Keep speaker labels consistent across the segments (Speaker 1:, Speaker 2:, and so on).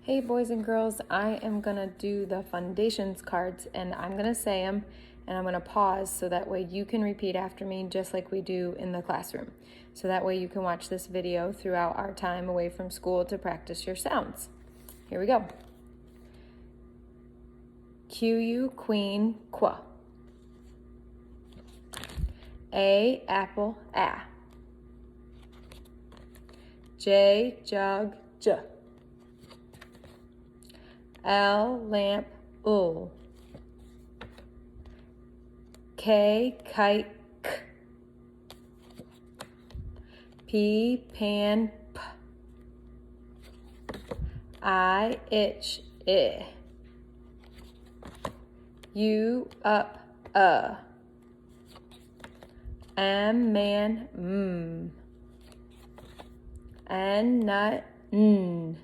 Speaker 1: Hey boys and girls, I am gonna do the Fundations cards and I'm gonna say them and I'm gonna pause so that way you can repeat after me just like we do in the classroom. So that way you can watch this video throughout our time away from school to practice your sounds. Here we go. Q, queen, qua. A, apple, ah. J, jug, j. L, lamp, ul. K, kite, k. P, pan, p. I, itch, I. U, up, M, man, m. N, nut, n.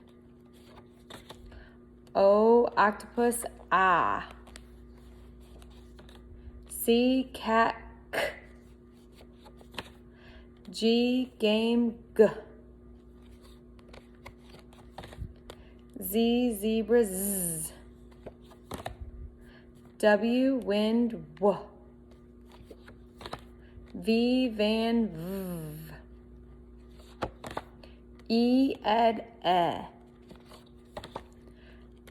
Speaker 1: O, octopus, ah. C, cat, k. G, game, g. Z, zebra, z. W, wind, w. V, van, v. E, ed, e.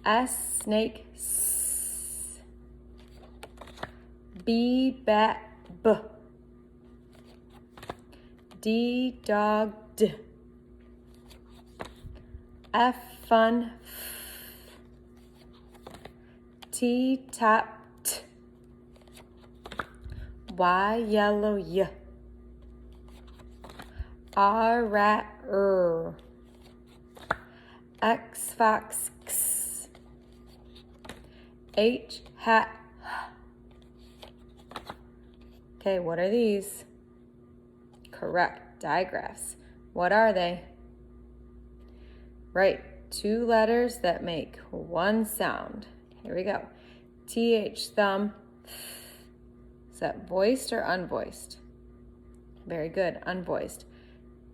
Speaker 1: S, snake, s. B, bat, b. D, dog, d. F, fun, f. T, tap, t. Y, yellow, y. R, rat, r. X, fox, x. H, hat, h. Okay, what are these? Correct, digraphs. What are they? Right, two letters that make one sound. Here we go. TH, thumb. Is that voiced or unvoiced? Very good, unvoiced.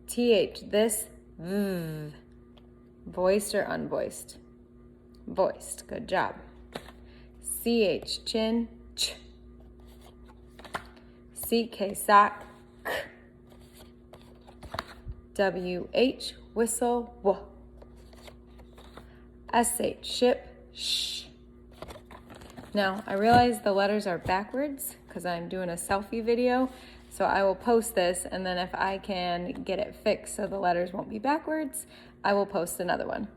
Speaker 1: TH, this, v. Voiced or unvoiced? Voiced, good job. CH, chin, ch. CK, sock, k. WH, whistle, w. SH, ship, sh. Now, I realize the letters are backwards because I'm doing a selfie video, so I will post this, and then if I can get it fixed so the letters won't be backwards, I will post another one.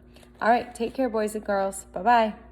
Speaker 1: All right, take care, boys and girls. Bye-bye.